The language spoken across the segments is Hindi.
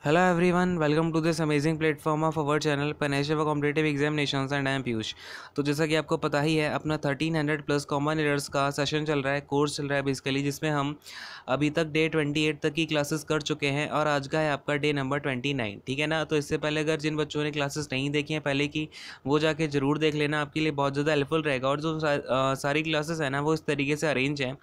Hello everyone, welcome to this amazing platform of our channel Panesh for Competitive Examinations and I am Piyush. तो जैसा कि आपको पता ही है अपना 1300 प्लस कॉमन एरर्स का सेशन चल रहा है, कोर्स चल रहा है बेसिकली, जिसमें हम अभी तक डे 28 तक की क्लासेस कर चुके हैं और आज का है आपका डे नंबर 29, ठीक है ना। तो इससे पहले अगर जिन बच्चों ने क्लासेस नहीं देखी हैं पहले की, वो जाके ज़रूर देख लेना, आपके लिए बहुत ज़्यादा हेल्पफुल रहेगा। और जो सारी क्लासेस है ना वो इस तरीके से अरेंज हैं,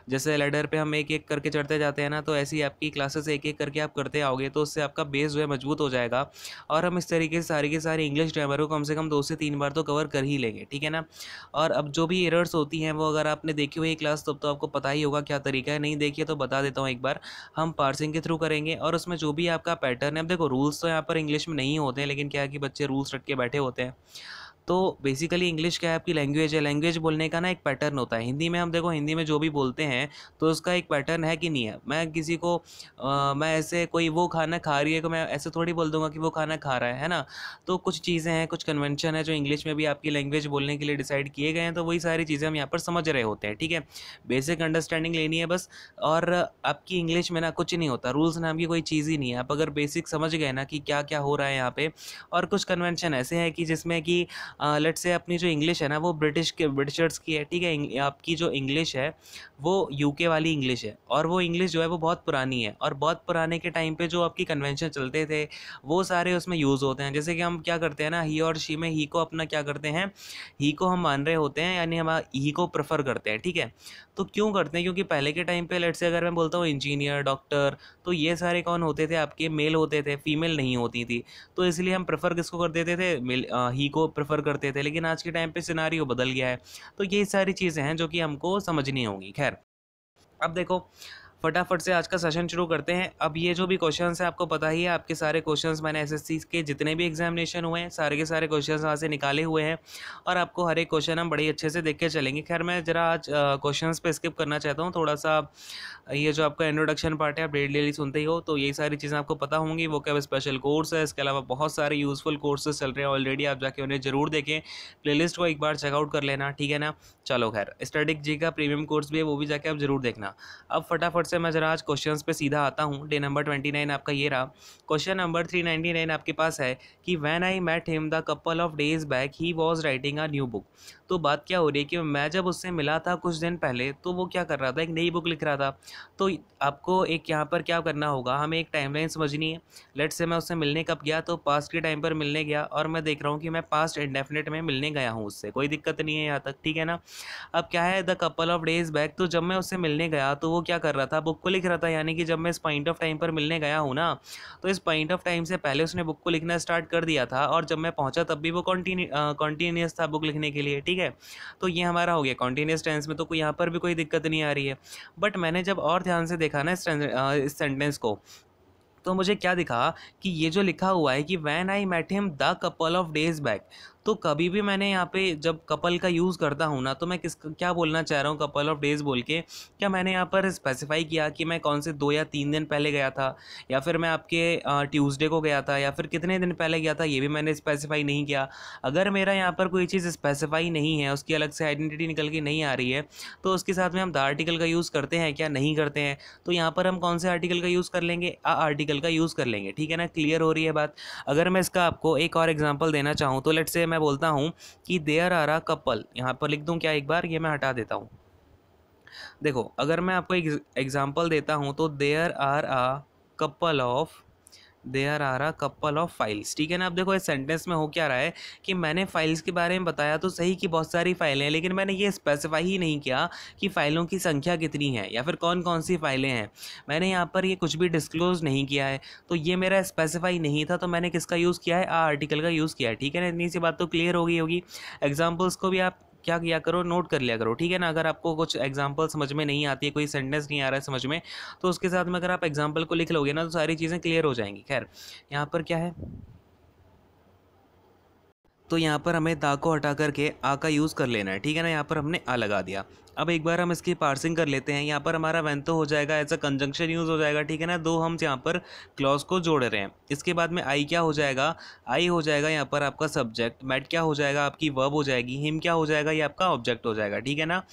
जैसे लैडर पे हम एक एक करके चढ़ते जाते हैं ना, तो ऐसी आपकी क्लासेस एक एक करके आप करते आओगे तो उससे आपका बेस जो है मजबूत हो जाएगा। और हम इस तरीके से सारी की सारी इंग्लिश ग्रामर को कम से कम 2 से 3 बार तो कवर कर ही लेंगे, ठीक है ना। और अब जो भी एरर्स होती हैं वो अगर आपने देखी हुई क्लास तो आपको पता ही होगा क्या तरीका है, नहीं देखिए तो बता देता हूँ एक बार। हम पार्सिंग के थ्रू करेंगे और उसमें जो भी आपका पैटर्न है, अब देखो रूल्स तो यहाँ पर इंग्लिश में नहीं होते हैं, लेकिन क्या है कि बच्चे रूल्स रट के बैठे होते हैं। तो बेसिकली इंग्लिश क्या है, आपकी लैंग्वेज है, लैंग्वेज बोलने का ना एक पैटर्न होता है। हिंदी में हम देखो, हिंदी में जो भी बोलते हैं तो उसका एक पैटर्न है कि नहीं है। मैं किसी को मैं ऐसे कोई वो खाना खा रही है तो मैं ऐसे थोड़ी बोल दूंगा कि वो खाना खा रहा है ना। तो कुछ चीज़ें हैं, कुछ कन्वेंशन है जो इंग्लिश में भी आपकी लैंग्वेज बोलने के लिए डिसाइड किए गए हैं, तो वही सारी चीज़ें हम यहाँ पर समझ रहे होते हैं, ठीक है। बेसिक अंडरस्टैंडिंग लेनी है बस। और आपकी इंग्लिश में ना कुछ नहीं होता, रूल्स नाम की कोई चीज़ ही नहीं है। आप अगर बेसिक समझ गए ना कि क्या क्या हो रहा है यहाँ पे, और कुछ कन्वेंशन ऐसे हैं कि जिसमें कि लेट्स से अपनी जो इंग्लिश है ना वो ब्रिटिशर्स की है, ठीक है। आपकी जो इंग्लिश है वो यूके वाली इंग्लिश है, और वो इंग्लिश जो है वो बहुत पुरानी है, और बहुत पुराने के टाइम पे जो आपकी कन्वेंशन चलते थे वो सारे उसमें यूज़ होते हैं। जैसे कि हम क्या करते हैं ना, ही और शी में ही को अपना क्या करते हैं, ही को हम मान रहे होते हैं, यानी हम ही को प्रेफर करते हैं, ठीक है। तो क्यों करते हैं, क्योंकि पहले के टाइम पे लेट्स से अगर मैं बोलता हूँ इंजीनियर, डॉक्टर, तो ये सारे कौन होते थे, आपके मेल होते थे, फीमेल नहीं होती थी। तो इसलिए हम प्रेफर किसको कर देते थे, ही को प्रेफर करते थे। लेकिन आज के टाइम पे सिनारियो बदल गया है। तो ये सारी चीज़ें हैं जो कि हमको समझनी होंगी। खैर, अब देखो फटाफट से आज का सेशन शुरू करते हैं। अब ये जो भी क्वेश्चंस हैं आपको पता ही है, आपके सारे क्वेश्चंस मैंने एसएससी के जितने भी एग्जामिनेशन हुए हैं सारे के सारे क्वेश्चंस वहाँ से निकाले हुए हैं, और आपको हर एक क्वेश्चन हम बड़ी अच्छे से देख के चलेंगे। खैर, मैं जरा आज क्वेश्चंस पे स्किप करना चाहता हूँ थोड़ा सा। ये जो आपका इंट्रोडक्शन पार्ट है आप डेली सुनते ही हो, तो यही सारी चीज़ें आपको पता होंगी। वो क्या स्पेशल कोर्स है, इसके अलावा बहुत सारे यूज़फुल कोर्सेज चल रहे हैं ऑलरेडी, आप जाके उन्हें जरूर देखें, प्लेलिस्ट को एक बार चेकआउट कर लेना, ठीक है ना। चलो खैर, स्टैटिक जी का प्रीमियम कोर्स भी है, वो भी जाके आप जरूर देखना। अब फटाफट से मैं जरा आज क्वेश्चंस पे सीधा आता हूँ। डे नंबर 29 आपका ये रहा। क्वेश्चन नंबर 399 आपके पास है कि when I met him the couple of days back he was writing a new book. तो बात क्या हो रही है कि मैं जब उससे मिला था कुछ दिन पहले तो वो क्या कर रहा था, एक नई बुक लिख रहा था। तो आपको एक यहाँ पर क्या करना होगा, हमें एक टाइमलाइन समझनी है। लेट्स से मैं उससे मिलने कब गया, तो पास्ट के टाइम पर मिलने गया, और मैं देख रहा हूँ कि मैं पास्ट इंडेफिनिट में मिलने गया हूँ उससे, कोई दिक्कत नहीं है यहाँ तक, ठीक है ना। अब क्या है, the couple of days back, तो जब मैं उससे मिलने गया तो वो क्या कर रहा था, बुक को लिख रहा था। यानी कि जब मैं इस पॉइंट ऑफ टाइम पर मिलने गया हूँ ना, तो इस पॉइंट ऑफ टाइम से पहले उसने बुक को लिखना स्टार्ट कर दिया था, और जब मैं पहुंचा तब भी वो कॉन्टीन्यूस था बुक लिखने के लिए, ठीक है। तो ये हमारा हो गया कॉन्टीन्यूस टेंस में, तो कोई यहाँ पर भी कोई दिक्कत नहीं आ रही है। बट मैंने जब और ध्यान से देखा ना इस सेंटेंस को, तो मुझे क्या दिखा कि ये जो लिखा हुआ है कि when I met him the couple of days back, तो कभी भी मैंने यहाँ पे जब कपल का यूज़ करता हूँ ना, तो मैं क्या बोलना चाह रहा हूँ कपल ऑफ डेज बोल के, क्या मैंने यहाँ पर स्पेसिफाई किया कि मैं कौन से 2 या 3 दिन पहले गया था, या फिर मैं आपके ट्यूसडे को गया था, या फिर कितने दिन पहले गया था, ये भी मैंने स्पेसिफाई नहीं किया। अगर मेरा यहाँ पर कोई चीज़ स्पेसिफाई नहीं है, उसकी अलग से आइडेंटिटी निकल के नहीं आ रही है, तो उसके साथ में हम द आर्टिकल का यूज़ करते हैं क्या, नहीं करते हैं। तो यहाँ पर हम कौन से आर्टिकल का यूज़ कर लेंगे, आ आर्टिकल का यूज़ कर लेंगे, ठीक है ना। क्लियर हो रही है बात। अगर मैं इसका आपको एक और एग्जांपल देना चाहूँ, तो लेट्स से मैं बोलता हूँ कि देयर आर अ कपल, यहाँ पर लिख दूँ क्या, एक बार ये मैं हटा देता हूँ। देखो, अगर मैं आपको एक एग्जांपल देता हूँ, तो there are a couple of files, ठीक है ना। अब देखो इस सेंटेंस में हो क्या रहा है कि मैंने फाइल्स के बारे में बताया तो सही कि बहुत सारी फाइलें हैं, लेकिन मैंने ये स्पेसिफाई ही नहीं किया कि फ़ाइलों की संख्या कितनी है या फिर कौन कौन सी फाइलें हैं। मैंने यहाँ पर ये कुछ भी डिस्क्लोज नहीं किया है, तो ये मेरा स्पेसिफाई नहीं था, तो मैंने किसका यूज़ किया है, आर्टिकल का यूज़ किया है, ठीक है ना। इतनी सी बात तो क्लियर हो गई होगी। एग्जाम्पल्स को भी आप क्या किया करो, नोट कर लिया करो, ठीक है ना। अगर आपको कुछ एग्जांपल समझ में नहीं आती है, कोई सेंटेंस नहीं आ रहा है समझ में, तो उसके साथ में अगर आप एग्जांपल को लिख लोगे ना, तो सारी चीज़ें क्लियर हो जाएंगी। खैर, यहाँ पर क्या है, तो यहाँ पर हमें दा को हटा करके आ का यूज़ कर लेना है, ठीक है ना। यहाँ पर हमने आ लगा दिया। अब एक बार हम इसकी पार्सिंग कर लेते हैं। यहाँ पर हमारा वैन तो हो जाएगा, एज अ कंजंक्शन यूज़ हो जाएगा, ठीक है ना। दो हम यहाँ पर क्लॉज को जोड़ रहे हैं। इसके बाद में आई क्या हो जाएगा, आई हो जाएगा यहाँ पर आपका सब्जेक्ट, मैट क्या हो जाएगा, आपकी वर्ब हो जाएगी, हिम क्या हो जाएगा, ये आपका ऑब्जेक्ट हो जाएगा, ठीक है ना।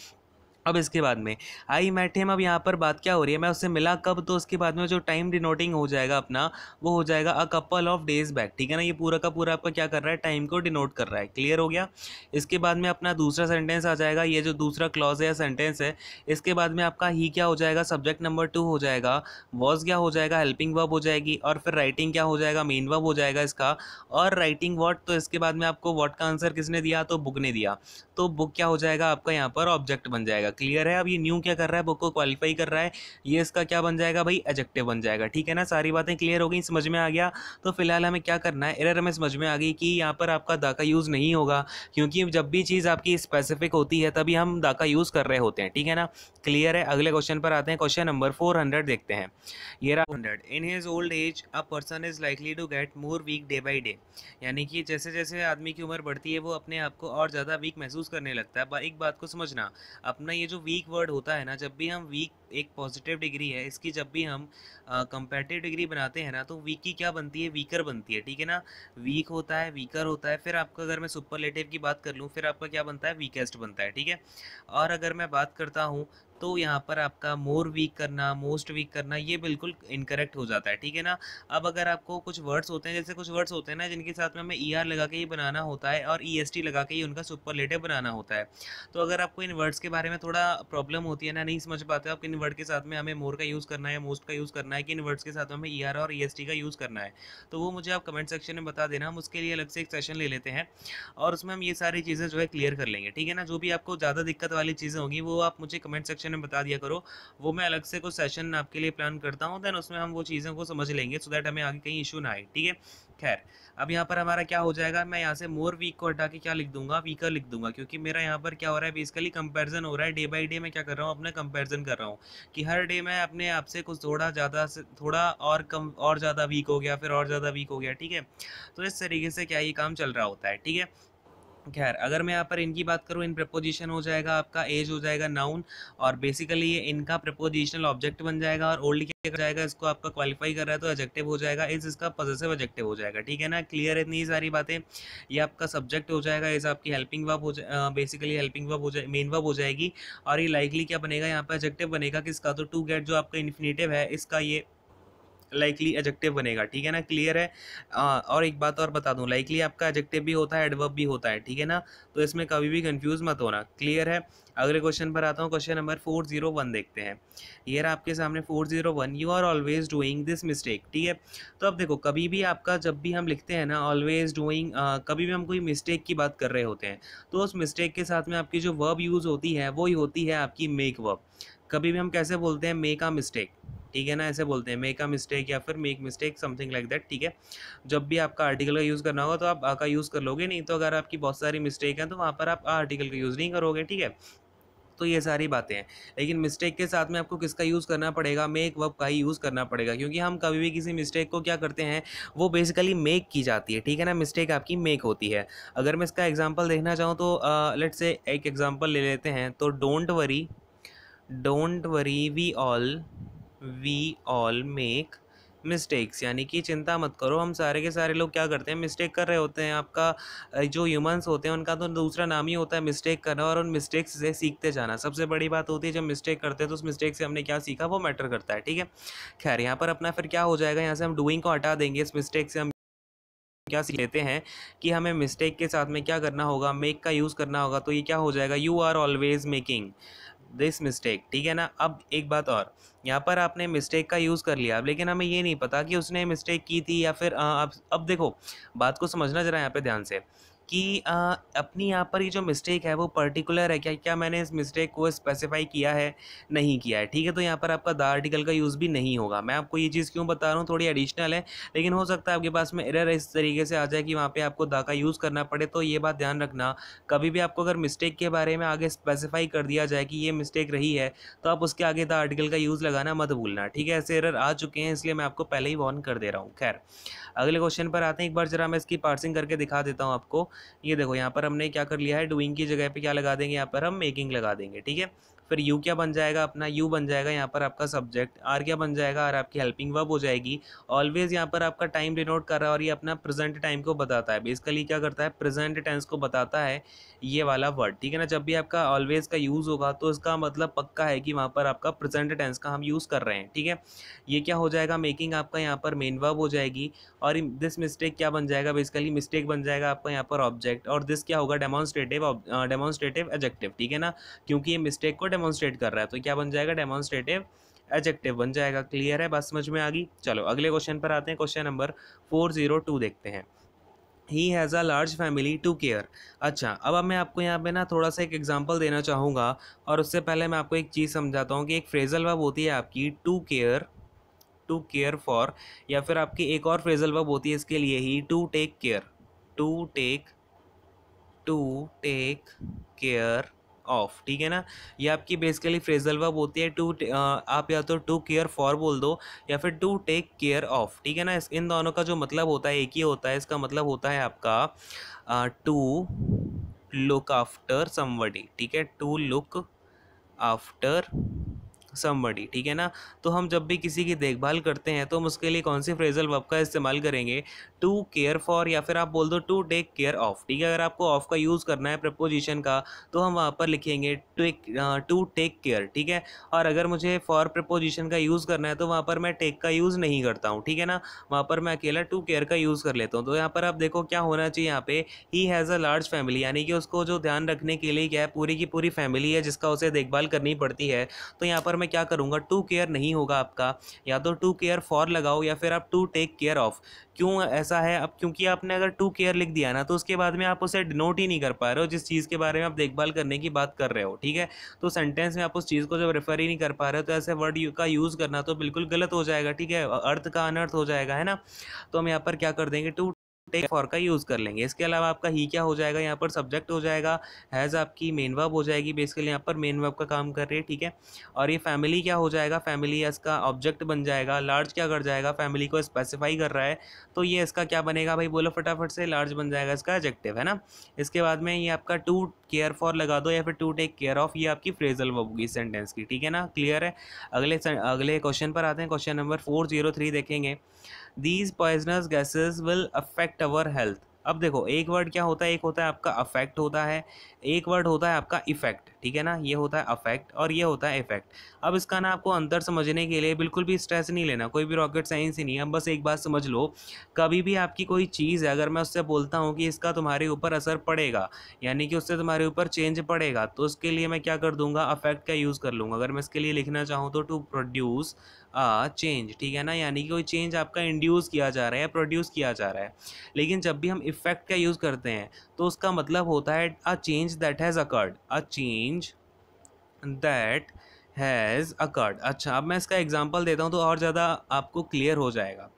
अब इसके बाद में आई मेट हिम, अब यहाँ पर बात क्या हो रही है, मैं उससे मिला कब, तो उसके बाद में जो टाइम डिनोटिंग हो जाएगा अपना, वो हो जाएगा अ कपल ऑफ डेज बैक, ठीक है ना। ये पूरा का पूरा आपका क्या कर रहा है, टाइम को डिनोट कर रहा है। क्लियर हो गया। इसके बाद में अपना दूसरा सेंटेंस आ जाएगा, ये जो दूसरा क्लॉज है या सेंटेंस है, इसके बाद में आपका ही क्या हो जाएगा, सब्जेक्ट नंबर 2 हो जाएगा, वॉज क्या हो जाएगा, हेल्पिंग वर्ब हो जाएगी, और फिर राइटिंग क्या हो जाएगा, मेन वर्ब हो जाएगा इसका, और राइटिंग व्हाट, तो इसके बाद में आपको व्हाट का आंसर किसने दिया, तो बुक ने दिया, तो बुक क्या हो जाएगा आपका यहाँ पर ऑब्जेक्ट बन जाएगा। क्लियर है। अब ये न्यू क्या कर रहा है, बुक को क्वालिफाई कर रहा है, ये इसका क्या बन जाएगा भाई, एडजेक्टिव बन जाएगा। ठीक है ना, सारी बातें क्लियर हो गई, समझ में आ गया। तो फिलहाल हमें क्या करना है, एरर हमें समझ में आ गई कि यहाँ पर आपका दा का यूज़ नहीं होगा, क्योंकि जब भी चीज़ आपकी स्पेसिफिक होती है तभी हम दा का यूज़ कर रहे होते हैं। ठीक है ना, क्लियर है। अगले क्वेश्चन पर आते हैं, क्वेश्चन नंबर 400 देखते हैं। ये रहा 400, in his old age a person is likely to get more weak day by day, यानी कि जैसे जैसे आदमी की उम्र बढ़ती है वो अपने आप को और ज़्यादा वीक महसूस करने लगता है। एक बात को समझना, अपना ये जो वीक वर्ड होता है ना, जब भी हम वीक, एक पॉजिटिव डिग्री है इसकी, जब भी हम कंपेरेटिव डिग्री बनाते हैं ना, तो वीक की क्या बनती है, वीकर बनती है। ठीक है ना, वीक होता है, वीकर होता है, फिर आपका अगर मैं सुपरलेटिव की बात कर लूँ, फिर आपका क्या बनता है, वीकेस्ट बनता है। ठीक है, और अगर मैं बात करता हूँ तो यहाँ पर आपका मोर वीक करना, मोस्ट वीक करना, ये बिल्कुल इनकरेक्ट हो जाता है। ठीक है ना। अब अगर आपको कुछ वर्ड्स होते हैं, जैसे कुछ वर्ड्स होते हैं ना जिनके साथ में हमें ई आर लगा के ही बनाना होता है और ई एस टी लगा के ही उनका सुपरलेटिव बनाना होता है, तो अगर आपको इन वर्ड्स के बारे में थोड़ा प्रॉब्लम होती है ना, नहीं समझ पाते हो आप किन वर्ड के साथ में हमें मोर का यूज़ करना है या मोस्ट का यूज़ करना है, किन वर्ड्स के साथ में हमें ई आर और ई एस टी का यूज़ करना है, तो वो मुझे आप कमेंट सेक्शन में बता देना, हम उसके लिए अलग से एक सेशन ले लेते हैं और उसमें हम ये सारी चीज़ें जो है क्लियर कर लेंगे। ठीक है ना, जो भी आपको ज़्यादा दिक्कत वाली चीज़ें होंगी वो आप मुझे कमेंट सेक्शन में बता दिया करो, वो मैं अलग से कुछ सेशन आपके लिए प्लान करता हूँ, देन उसमें हम वो चीज़ों को समझ लेंगे, सो दैट हमें आगे कहीं इशू ना आए। ठीक है, खैर अब यहाँ पर हमारा क्या हो जाएगा, मैं यहाँ से मोर वीक को हटा के क्या लिख दूंगा, वीकर लिख दूंगा, क्योंकि मेरा यहाँ पर क्या हो रहा है, बेसिकली कंपैरिजन हो रहा है, डे बाई डे मैं क्या कर रहा हूँ, अपना कंपैरिजन कर रहा हूँ कि हर डे मैं अपने आप से कुछ थोड़ा ज़्यादा से थोड़ा और कम और ज़्यादा वीक हो गया, फिर और ज़्यादा वीक हो गया। ठीक है, तो इस तरीके से क्या ये काम चल रहा होता है। ठीक है, खैर अगर मैं यहाँ पर इनकी बात करूँ, इन प्रपोजिशन हो जाएगा आपका, एज हो जाएगा नाउन, और बेसिकली ये इनका प्रपोजिशनल ऑब्जेक्ट बन जाएगा, और ओल्ड क्या हो जाएगा, इसको आपका क्वालिफाई कर रहा है तो एडजेक्टिव हो जाएगा, इज इसका पॉजेसिव एडजेक्टिव हो जाएगा। ठीक है ना, क्लियर है इतनी सारी बातें। ये आपका सब्जेक्ट हो जाएगा, इस आपकी हेल्पिंग वर्ब हो जाए, बेसिकली हेल्पिंग वर्ब हो जाए, मेन वर्ब हो जाएगी, और ये लाइकली क्या बनेगा, यहाँ पर एडजेक्टिव बनेगा किसका, तो टू गेट जो आपका इन्फिनेटिव है इसका, ये लाइकली एडजेक्टिव बनेगा। ठीक है ना, क्लियर है। और एक बात और बता दूं, लाइकली आपका एडजेक्टिव भी होता है, एडवर्ब भी होता है। ठीक है ना, तो इसमें कभी भी कंफ्यूज मत होना। क्लियर है। अगले क्वेश्चन पर आता हूँ, क्वेश्चन नंबर 401 देखते हैं। ये रहा आपके सामने 401, you are always doing this mistake. ठीक है, तो अब देखो, कभी भी आपका जब भी हम लिखते हैं ना ऑलवेज डूइंग, कभी भी हम कोई मिस्टेक की बात कर रहे होते हैं, तो उस मिस्टेक के साथ में आपकी जो वर्ब यूज़ होती है वो ही होती है आपकी मेक वर्ब। कभी भी हम कैसे बोलते हैं, मेक अ मिस्टेक। ठीक है ना, ऐसे बोलते हैं मेक अ मिस्टेक या फिर make mistake, something like that. ठीक है, जब भी आपका आर्टिकल का यूज़ करना होगा तो आप आ का यूज़ कर लोगे, नहीं तो अगर आपकी बहुत सारी मिस्टेक है तो वहाँ पर आप आर्टिकल का यूज़ नहीं करोगे। ठीक है, तो ये सारी बातें हैं, लेकिन मिस्टेक के साथ में आपको किसका यूज़ करना पड़ेगा, मेक वर्ब का ही यूज़ करना पड़ेगा, क्योंकि हम कभी भी किसी मिस्टेक को क्या करते हैं, वो बेसिकली मेक की जाती है। ठीक है ना, मिस्टेक आपकी मेक होती है। अगर मैं इसका एग्जांपल देखना चाहूँ तो लेट्स से एक एग्जांपल ले लेते हैं, तो don't worry we all make mistakes, यानी कि चिंता मत करो, हम सारे के सारे लोग क्या करते हैं, मिस्टेक कर रहे होते हैं। आपका जो ह्यूमंस होते हैं उनका तो दूसरा नाम ही होता है मिस्टेक करना, और उन मिस्टेक्स से सीखते जाना सबसे बड़ी बात होती है। जब मिस्टेक करते हैं तो उस मिस्टेक से हमने क्या सीखा वो मैटर करता है। ठीक है, खैर यहाँ पर अपना फिर क्या हो जाएगा, यहाँ से हम डूइंग को हटा देंगे, इस मिस्टेक से हम क्या सीख लेते हैं कि हमें मिस्टेक के साथ में क्या करना होगा, मेक का यूज़ करना होगा, तो ये क्या हो जाएगा, you are always making this mistake. ठीक है ना, अब एक बात और, यहाँ पर आपने मिस्टेक का यूज़ कर लिया, लेकिन हमें ये नहीं पता कि उसने मिस्टेक की थी या फिर अब देखो, बात को समझना जरा यहाँ पे ध्यान से कि अपनी यहाँ पर ये जो मिस्टेक है वो पर्टिकुलर है क्या, क्या मैंने इस मिस्टेक को स्पेसिफाई किया है, नहीं किया है। ठीक है, तो यहाँ पर आपका द आर्टिकल का यूज़ भी नहीं होगा। मैं आपको ये चीज़ क्यों बता रहा हूँ, थोड़ी एडिशनल है, लेकिन हो सकता है आपके पास में एरर इस तरीके से आ जाए कि वहाँ पे आपको द का यूज़ करना पड़े। तो ये बात ध्यान रखना, कभी भी आपको अगर मिस्टेक के बारे में आगे स्पेसिफाई कर दिया जाए कि ये मिस्टेक रही है, तो आप उसके आगे द आर्टिकल का यूज़ लगाना मत भूलना। ठीक है, ऐसे एरर आ चुके हैं, इसलिए मैं आपको पहले ही वार्न कर दे रहा हूँ। खैर अगले क्वेश्चन पर आते हैं, एक बार जरा मैं इसकी पार्सिंग करके दिखा देता हूँ आपको। ये देखो, यहाँ पर हमने क्या कर लिया है, डूइंग की जगह पे क्या लगा देंगे, यहाँ पर हम मेकिंग लगा देंगे। ठीक है, फिर यू क्या बन जाएगा अपना, यू बन जाएगा यहाँ पर आपका सब्जेक्ट, आर क्या बन जाएगा, आर आपकी हेल्पिंग वर्ब हो जाएगी। ऑलवेज यहाँ पर आपका टाइम डिनोट कर रहा है और ये अपना प्रेजेंट टाइम को बताता है, बेसिकली क्या करता है, प्रेजेंट टेंस को बताता है ये वाला वर्ड, ठीक है ना। जब भी आपका ऑलवेज का यूज़ होगा तो इसका मतलब पक्का है कि वहाँ पर आपका प्रेजेंट टेंस का हम यूज़ कर रहे हैं, ठीक है। ये क्या हो जाएगा, मेकिंग आपका यहाँ पर मेन वर्ब हो जाएगी, और दिस मिस्टेक क्या बन जाएगा, बेसिकली मिस्टेक बन जाएगा आपका यहाँ पर ऑब्जेक्ट, और दिस क्या होगा, डेमोन्स्ट्रेटिव एडजेक्टिव, ठीक है ना, क्योंकि ये मिस्टेक को डेमोन्स्ट्रेट कर रहा है तो क्या बन जाएगा, डेमोन्स्ट्रेटिव एडजेक्टिव बन जाएगा। क्लियर है, बात समझ में आ गई। चलो अगले क्वेश्चन पर आते हैं, क्वेश्चन नंबर 402 देखते हैं। He has a large family to care. अच्छा, अब मैं आपको यहाँ पे ना थोड़ा सा एक एग्जांपल देना चाहूँगा, और उससे पहले मैं आपको एक चीज़ समझाता हूँ कि एक फ्रेजल वर्ब होती है आपकी टू केयर फॉर, या फिर आपकी एक और फ्रेजल वर्ब होती है इसके लिए ही, टू टेक केयर ऑफ, ठीक है ना। ये आपकी बेसिकली फ्रेजल वर्ब होती है आप या तो टू केयर फॉर बोल दो या फिर टू टेक केयर ऑफ, ठीक है ना। इन दोनों का जो मतलब होता है एक ही होता है, इसका मतलब होता है आपका टू लुक आफ्टर समबडी, ठीक है, टू लुक आफ्टर समबडी, ठीक है ना। तो हम जब भी किसी की देखभाल करते हैं तो हम उसके लिए कौन सी फ्रेजल वर्ब का इस्तेमाल करेंगे, टू केयर फॉर, या फिर आप बोल दो टू टेक केयर ऑफ, ठीक है। अगर आपको ऑफ का यूज़ करना है प्रपोजिशन का तो हम वहाँ पर लिखेंगे टू टेक केयर, ठीक है। और अगर मुझे फॉर प्रपोजिशन का यूज़ करना है तो वहाँ पर मैं टेक का यूज़ नहीं करता हूँ, ठीक है ना, वहाँ पर मैं अकेला टू केयर का यूज़ कर लेता हूँ। तो यहाँ पर आप देखो क्या होना चाहिए, यहाँ पे ही हैज़ अ लार्ज फैमिली, यानी कि उसको जो ध्यान रखने के लिए क्या है, पूरी की पूरी फैमिली है जिसका उसे देखभाल करनी पड़ती है। तो यहाँ पर मैं क्या करूँगा, टू केयर नहीं होगा आपका, या तो टू केयर फॉर लगाओ या फिर आप टू टेक केयर ऑफ। क्यों ऐसा है, अब क्योंकि आपने अगर टू केयर लिख दिया ना तो उसके बाद में आप उसे डिनोट ही नहीं कर पा रहे हो जिस चीज़ के बारे में आप देखभाल करने की बात कर रहे हो, ठीक है। तो सेंटेंस में आप उस चीज़ को जब रेफर ही नहीं कर पा रहे हो तो ऐसे वर्ड का यूज़ करना तो बिल्कुल गलत हो जाएगा, ठीक है, अर्थ का अनर्थ हो जाएगा, है ना। तो हम यहाँ पर क्या कर देंगे, टू टेक फॉर का यूज़ कर लेंगे। इसके अलावा आपका ही क्या हो जाएगा, यहाँ पर सब्जेक्ट हो जाएगा, हैज़ आपकी मेन वर्ब हो जाएगी, बेसिकली यहाँ पर मेन वर्ब का काम कर रही है, ठीक है। और ये फैमिली क्या हो जाएगा, फैमिली इसका ऑब्जेक्ट बन जाएगा। लार्ज क्या कर जाएगा, फैमिली को स्पेसिफाई कर रहा है, तो ये इसका क्या बनेगा भाई, बोलो फटाफट से, लार्ज बन जाएगा इसका एडजेक्टिव, है ना। इसके बाद में ये आपका टू केयर फॉर लगा दो या फिर टू टेक केयर ऑफ, ये आपकी फ्रेजल वर्ब होगी सेंटेंस की, ठीक है ना। क्लियर है। अगले क्वेश्चन पर आते हैं, क्वेश्चन नंबर 403 देखेंगे। These poisonous gases will affect our health. अब देखो एक वर्ड क्या होता है, एक होता है आपका अफेक्ट होता है, एक वर्ड होता है आपका इफेक्ट, ठीक है ना। ये होता है अफेक्ट और ये होता है इफेक्ट। अब इसका ना आपको अंतर समझने के लिए बिल्कुल भी स्ट्रेस नहीं लेना, कोई भी रॉकेट साइंस ही नहीं है। अब बस एक बात समझ लो, कभी भी आपकी कोई चीज़ है, अगर मैं उससे बोलता हूँ कि इसका तुम्हारे ऊपर असर पड़ेगा, यानी कि उससे तुम्हारे ऊपर चेंज पड़ेगा, तो उसके लिए मैं क्या कर दूंगा, अफेक्ट का यूज़ कर लूँगा। अगर मैं इसके लिए लिखना चाहूँ तो टू प्रोड्यूस चेंज, ठीक है ना, यानी कि कोई चेंज आपका इंड्यूस किया जा रहा है या प्रोड्यूस किया जा रहा है। लेकिन जब भी हम इफेक्ट का यूज़ करते हैं तो उसका मतलब होता है a change that has occurred, a change that has occurred. अच्छा, अब मैं इसका एग्जांपल देता हूँ तो और ज़्यादा आपको क्लियर हो जाएगा।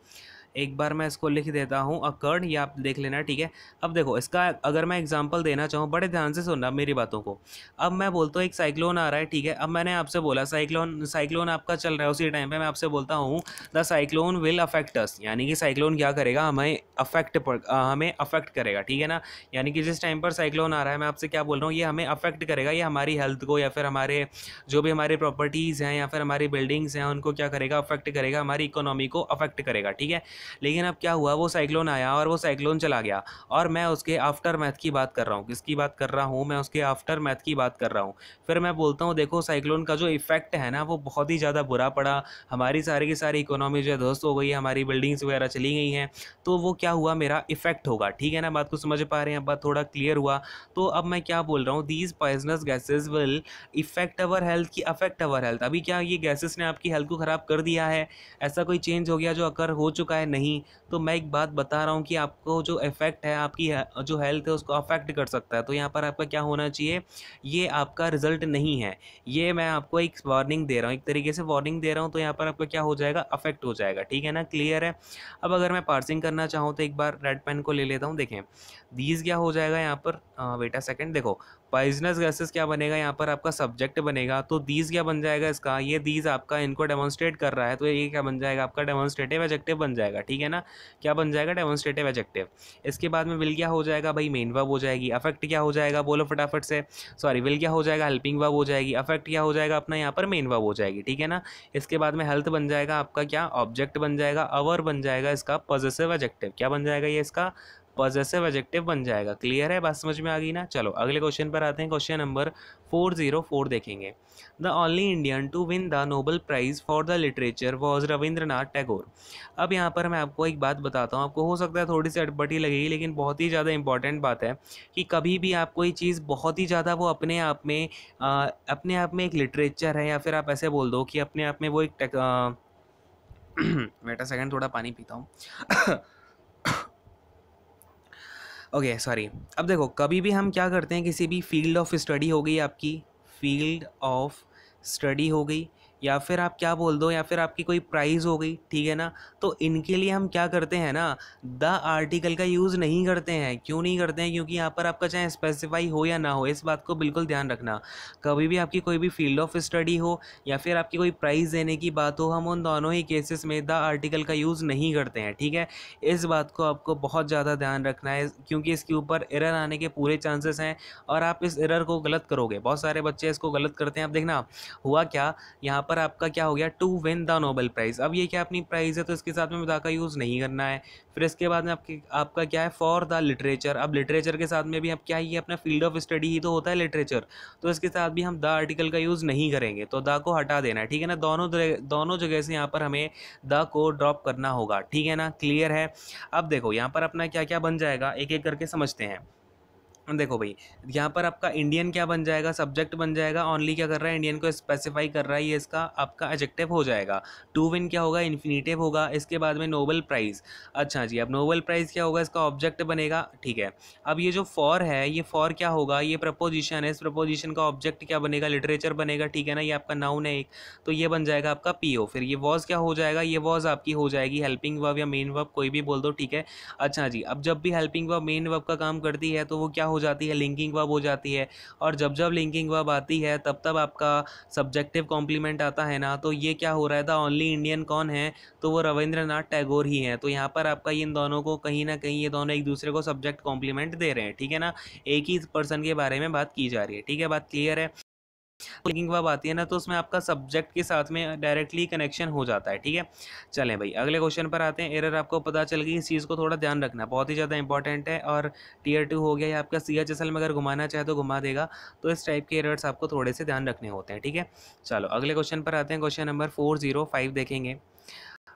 एक बार मैं इसको लिख देता हूँ, अकर्ड, ये आप देख लेना, ठीक है। अब देखो इसका अगर मैं एग्जांपल देना चाहूँ, बड़े ध्यान से सुनना मेरी बातों को। अब मैं बोलता हूँ एक साइक्लोन आ रहा है, ठीक है। अब मैंने आपसे बोला साइक्लोन आपका चल रहा है, उसी टाइम पे मैं आपसे बोलता हूँ the cyclone will affect us, यानी कि साइक्लोन क्या करेगा, हमें अफेक्ट करेगा, ठीक है ना। यानी कि जिस टाइम पर साइक्लोन आ रहा है मैं आपसे क्या बोल रहा हूँ, ये हमें अफेक्ट करेगा, ये हमारी हेल्थ को या फिर हमारे जो भी हमारी प्रॉपर्टीज़ हैं या फिर हमारी बिल्डिंग्स हैं उनको क्या करेगा, अफेक्ट करेगा, हमारी इकोनॉमी को अफेक्ट करेगा, ठीक है। लेकिन अब क्या हुआ, वो साइक्लोन आया और वो साइक्लोन चला गया, और मैं उसके आफ्टर मैथ की बात कर रहा हूँ। किसकी बात कर रहा हूँ, मैं उसके आफ्टर मैथ की बात कर रहा हूँ। फिर मैं बोलता हूँ देखो साइक्लोन का जो इफेक्ट है ना वो बहुत ही ज़्यादा बुरा पड़ा, हमारी सारी की सारी इकोनॉमी जो है ध्वस्त हो गई है, हमारी बिल्डिंग्स वगैरह चली गई हैं, तो वो क्या हुआ, मेरा इफेक्ट होगा, ठीक है ना। बात को समझ पा रहे हैं, बात थोड़ा क्लियर हुआ। तो अब मैं क्या बोल रहा हूँ, these poisonous gases will effect our health की अफेक्ट अवर हेल्थ। अभी क्या ये गैसेस ने आपकी हेल्थ को ख़राब कर दिया है, ऐसा कोई चेंज हो गया जो अकर हो चुका है, नहीं। तो मैं एक बात बता रहा हूँ कि आपको जो इफेक्ट है आपकी जो हेल्थ है उसको अफेक्ट कर सकता है। तो यहाँ पर आपका क्या होना चाहिए, ये आपका रिजल्ट नहीं है, ये मैं आपको एक वार्निंग दे रहा हूँ, एक तरीके से वार्निंग दे रहा हूँ। तो यहाँ पर आपका क्या हो जाएगा, अफेक्ट हो जाएगा, ठीक है ना। क्लियर है। अब अगर मैं पार्सिंग करना चाहूँ तो एक बार रेड पेन को ले लेता हूँ, देखें दीज क्या हो जाएगा यहाँ पर, वेट अ सेकेंड, देखो पॉइजनस गैसेस क्या बनेगा यहाँ पर आपका सब्जेक्ट बनेगा, तो दीज क्या बन जाएगा इसका, ये दीज आपका इनको डेमोन्स्ट्रेट कर रहा है, तो ये क्या बन जाएगा आपका डेमोन्स्ट्रेटिव एडजेक्टिव बन जाएगा, ठीक है ना, क्या बन जाएगा डेमोन्स्ट्रेटिव एडजेक्टिव। इसके बाद में विल क्या हो जाएगा भाई, मेन वर्ब हो जाएगी। अफेक्ट क्या हो जाएगा, बोलो फटाफट से, सॉरी विल क्या हो जाएगा, हेल्पिंग वर्ब हो जाएगी। अफेक्ट क्या हो जाएगा अपना यहाँ पर, मेन वर्ब हो जाएगी, ठीक है ना। इसके बाद में हेल्थ बन जाएगा आपका क्या, ऑब्जेक्ट बन जाएगा। अवर बन जाएगा इसका पॉजेसिव एडजेक्टिव, क्या बन जाएगा ये इसका पॉजेसिव एडजेक्टिव बन जाएगा। क्लियर है, बात समझ में आ गई ना। चलो अगले क्वेश्चन पर आते हैं, क्वेश्चन नंबर 404 देखेंगे। The only Indian to win the Nobel prize for the literature was Rabindranath Tagore. अब यहाँ पर मैं आपको एक बात बताता हूँ, आपको हो सकता है थोड़ी सी अटपटी लगेगी, लेकिन बहुत ही ज़्यादा इंपॉर्टेंट बात है कि कभी भी आप कोई चीज़ बहुत ही ज़्यादा वो अपने आप में एक लिटरेचर है, या फिर आप ऐसे बोल दो कि अपने आप में वो एक बेटा सेकंड थोड़ा पानी पीता हूँ। Okay sorry. अब देखो कभी भी हम क्या करते हैं, किसी भी फील्ड ऑफ स्टडी हो गई आपकी, फील्ड ऑफ स्टडी हो गई, या फिर आप क्या बोल दो, या फिर आपकी कोई प्राइज़ हो गई, ठीक है ना, तो इनके लिए हम क्या करते हैं ना, द आर्टिकल का यूज़ नहीं करते हैं। क्यों नहीं करते हैं, क्योंकि यहाँ पर आपका चाहे स्पेसिफाई हो या ना हो, इस बात को बिल्कुल ध्यान रखना। कभी भी आपकी कोई भी फील्ड ऑफ स्टडी हो या फिर आपकी कोई प्राइज़ देने की बात हो, हम उन दोनों ही केसेस में द आर्टिकल का यूज़ नहीं करते हैं, ठीक है। इस बात को आपको बहुत ज़्यादा ध्यान रखना है, क्योंकि इसके ऊपर एरर आने के पूरे चांसेस हैं, और आप इस एरर को गलत करोगे। बहुत सारे बच्चे इसको गलत करते हैं। अब देखना हुआ क्या, यहाँ पर आपका क्या हो गया, to win the Nobel prize. अब ये क्या अपनी प्राइज़ है, तो इसके साथ में द का यूज़ नहीं करना है। फिर इसके बाद में आपका क्या है, फॉर द लिटरेचर। अब लिटरेचर के साथ में भी अब क्या है, ये अपना फील्ड ऑफ स्टडी ही तो होता है लिटरेचर, तो इसके साथ भी हम द आर्टिकल का यूज़ नहीं करेंगे, तो द को हटा देना है, ठीक है ना। दोनों जगह से यहाँ पर हमें द को ड्रॉप करना होगा, ठीक है ना। क्लियर है। अब देखो यहाँ पर अपना क्या क्या बन जाएगा, एक एक करके समझते हैं। देखो भाई, यहाँ पर आपका इंडियन क्या बन जाएगा, सब्जेक्ट बन जाएगा। ओनली क्या कर रहा है, इंडियन को स्पेसिफाई कर रहा है, ये इसका आपका एडजेक्टिव हो जाएगा। टू विन क्या होगा, इन्फिनिटिव होगा। इसके बाद में नोबेल प्राइज़, अच्छा जी, अब नोबेल प्राइज़ क्या होगा, इसका ऑब्जेक्ट बनेगा, ठीक है। अब ये जो फॉर है, ये फॉर क्या होगा, ये प्रपोजिशन है, इस प्रपोजिशन का ऑब्जेक्ट क्या बनेगा, लिटरेचर बनेगा, ठीक है ना। ये आपका नाउन है एक, तो ये बन जाएगा आपका पीओ। फिर ये वॉज क्या हो जाएगा, ये वॉज आपकी हो जाएगी हेल्पिंग वर्ब या मेन वर्ब, कोई भी बोल दो, ठीक है। अच्छा जी, अब जब भी हेल्पिंग वर्ब मेन वर्ब का काम करती है, तो वो क्या हो जाती है, लिंकिंग वर्ब हो जाती है। और जब जब लिंकिंग वर्ब आती है, तब तब आपका सब्जेक्टिव कॉम्प्लीमेंट आता है ना। तो ये क्या हो रहा है, द ओनली इंडियन कौन है, तो वो रविंद्रनाथ टैगोर ही हैं। तो यहाँ पर आपका इन दोनों को कहीं ना कहीं, ये दोनों एक दूसरे को सब्जेक्ट कॉम्प्लीमेंट दे रहे हैं, ठीक है ना। एक ही पर्सन के बारे में बात की जा रही है, ठीक है, बात क्लियर है। लिंकिंग वर्ब आती है ना, तो उसमें आपका सब्जेक्ट के साथ में डायरेक्टली कनेक्शन हो जाता है, ठीक है। चलें भाई अगले क्वेश्चन पर आते हैं। एरर आपको पता चल गई, इस चीज़ को थोड़ा ध्यान रखना, बहुत ही ज़्यादा इंपॉर्टेंट है। और टीयर 2 हो गया, या आपका CHSL में अगर घुमाना चाहे तो घुमा देगा, तो इस टाइप के एरर्स आपको थोड़े से ध्यान रखने होते हैं, ठीक है। चलो अगले क्वेश्चन पर आते हैं, क्वेश्चन नंबर 405 देखेंगे।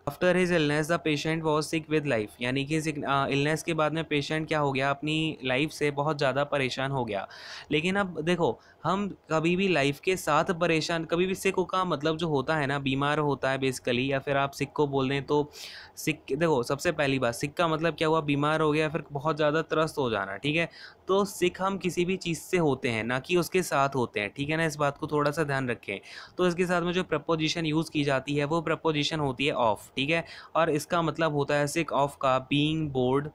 After his illness the patient was sick with life, यानी कि इलनेस के बाद में पेशेंट क्या हो गया, अपनी लाइफ से बहुत ज़्यादा परेशान हो गया। लेकिन अब देखो, हम कभी भी लाइफ के साथ परेशान, कभी भी सिक का मतलब जो होता है ना, बीमार होता है बेसिकली, या फिर आप सिक को बोल दें तो सिक, देखो सबसे पहली बात, सिक का मतलब क्या हुआ, बीमार हो गया, फिर बहुत ज़्यादा त्रस्त हो जाना, ठीक है। तो सिक हम किसी भी चीज़ से होते हैं, ना कि उसके साथ होते हैं, ठीक है ना। इस बात को थोड़ा सा ध्यान रखें। तो इसके साथ में जो प्रपोजिशन यूज़ की जाती है, वो प्रपोजिशन होती है ऑफ, ठीक है। और इसका मतलब होता है सिक ऑफ का, बीइंग बोर्ड,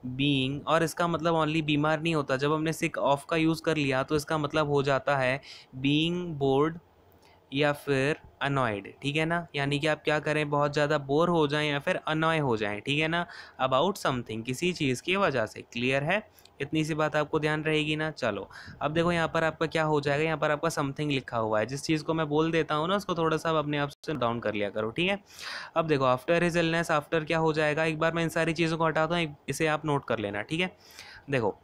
बीइंग, और इसका मतलब ओनली बीमार नहीं होता। जब हमने सिक ऑफ का यूज़ कर लिया, तो इसका मतलब हो जाता है बीइंग बोर्ड या फिर अनॉयड, ठीक है ना। यानी कि आप क्या करें, बहुत ज़्यादा बोर हो जाएं या फिर अनॉय हो जाएं, ठीक है ना, अबाउट समथिंग, किसी चीज़ की वजह से। क्लियर है, इतनी सी बात आपको ध्यान रहेगी ना। चलो अब देखो यहाँ पर आपका क्या हो जाएगा, यहाँ पर आपका समथिंग लिखा हुआ है। जिस चीज़ को मैं बोल देता हूँ ना, उसको थोड़ा सा अपने आप से डाउन कर लिया करो, ठीक है। अब देखो आफ्टर हिज इलनेस, आफ्टर क्या हो जाएगा, एक बार मैं इन सारी चीज़ों को हटाता हूँ, इसे आप नोट कर लेना, ठीक है। देखो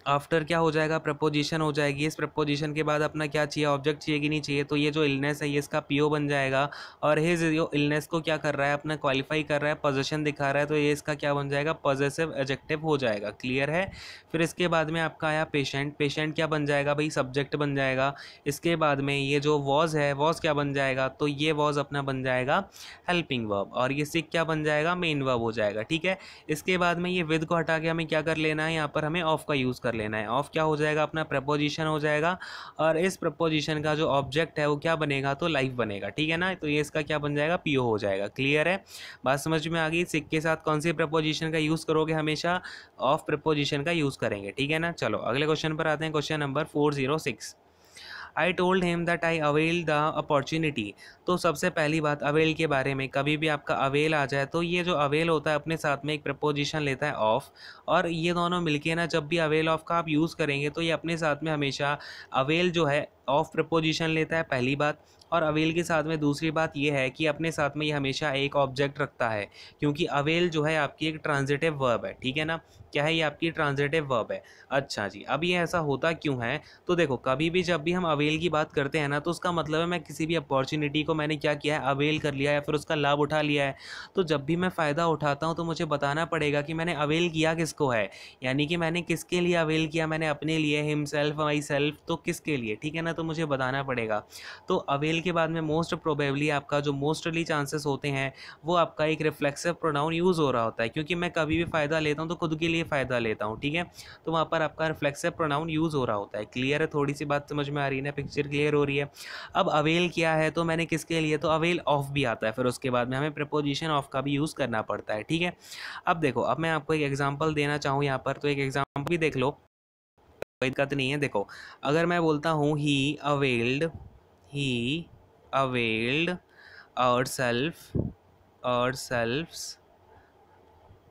आफ्टर क्या हो जाएगा, प्रपोजिशन हो जाएगी। इस प्रपोजिशन के बाद अपना क्या चाहिए, ऑब्जेक्ट चाहिए कि नहीं चाहिए, तो ये जो इलनेस है, ये इसका पीओ बन जाएगा। और हिज जो इलनेस को क्या कर रहा है, अपना क्वालिफाई कर रहा है, पोजेशन दिखा रहा है, तो ये इसका क्या बन जाएगा, पॉजेसिव एडजेक्टिव हो जाएगा। क्लियर है। फिर इसके बाद में आपका आया पेशेंट, पेशेंट क्या बन जाएगा भाई, सब्जेक्ट बन जाएगा। इसके बाद में ये जो वॉज है, वॉज क्या बन जाएगा, तो ये वॉज अपना बन जाएगा हेल्पिंग वर्ब, और ये सिक क्या बन जाएगा, मेन वर्ब हो जाएगा, ठीक है। इसके बाद में ये विद को हटा के हमें क्या कर लेना है, यहाँ पर हमें ऑफ का यूज़ कर लेना है। ऑफ क्या हो जाएगा, अपना प्रपोजिशन हो जाएगा, और इस प्रपोजिशन का जो ऑब्जेक्ट है वो क्या बनेगा, तो लाइफ बनेगा, ठीक है ना। तो ये इसका क्या बन जाएगा, पीओ हो जाएगा। क्लियर है, बात समझ में आ गई। सिक के साथ कौन सी प्रपोजिशन का यूज़ करोगे, हमेशा ऑफ प्रपोजिशन का यूज़ करेंगे, ठीक है ना। चलो अगले क्वेश्चन पर आते हैं, question number 406। I told him that I avail the opportunity. तो सबसे पहली बात अवेल के बारे में, कभी भी आपका अवेल आ जाए तो ये जो अवेल होता है अपने साथ में एक प्रपोजिशन लेता है ऑफ, और ये दोनों मिलके ना जब भी अवेल ऑफ का आप यूज़ करेंगे तो ये अपने साथ में हमेशा अवेल जो है ऑफ प्रपोजिशन लेता है, पहली बात। और अवेल के साथ में दूसरी बात ये है कि अपने साथ में ये हमेशा एक ऑब्जेक्ट रखता है, क्योंकि अवेल जो है आपकी एक ट्रांजिटिव वर्ब है, ठीक है ना। क्या है, ये आपकी ट्रांजिटिव वर्ब है। अच्छा जी, अब ये ऐसा होता क्यों है, तो देखो कभी भी जब भी हम अवेल की बात करते हैं ना, तो उसका मतलब है मैं किसी भी अपॉर्चुनिटी को मैंने क्या किया है, अवेल कर लिया है, फिर उसका लाभ उठा लिया है। तो जब भी मैं फ़ायदा उठाता हूँ तो मुझे बताना पड़ेगा कि मैंने अवेल किया किसको है, यानी कि मैंने किसके लिए अवेल किया, मैंने अपने लिए, हिमसेल्फ, माई सेल्फ, तो किसके लिए, ठीक है ना। तो मुझे बताना पड़ेगा। तो अवेल के बाद में मोस्ट प्रोबेबली आपका जो मोस्टली चांसेस होते हैं वो आपका एक रिफ्लेक्सिव प्रोनाउन यूज़ हो रहा होता है, क्योंकि मैं कभी भी फ़ायदा लेता हूँ तो खुद के लिए फ़ायदा लेता हूँ, ठीक है। तो वहाँ पर आपका रिफ्लेक्सिव प्रोनाउन यूज़ हो रहा होता है। क्लियर है, थोड़ी सी बात समझ में आ रही है ना, पिक्चर क्लियर हो रही है। अब अवेल क्या है, तो मैंने किसके लिए, तो अवेल ऑफ भी आता है, फिर उसके बाद में हमें प्रपोजिशन ऑफ का भी यूज़ करना पड़ता है, ठीक है। अब देखो, अब मैं आपको एक एग्जांपल देना चाहूँ यहाँ पर, तो एक एग्जांपल भी देख लो, कोई दिक्कत नहीं है। देखो, अगर मैं बोलता हूँ he availed ourselves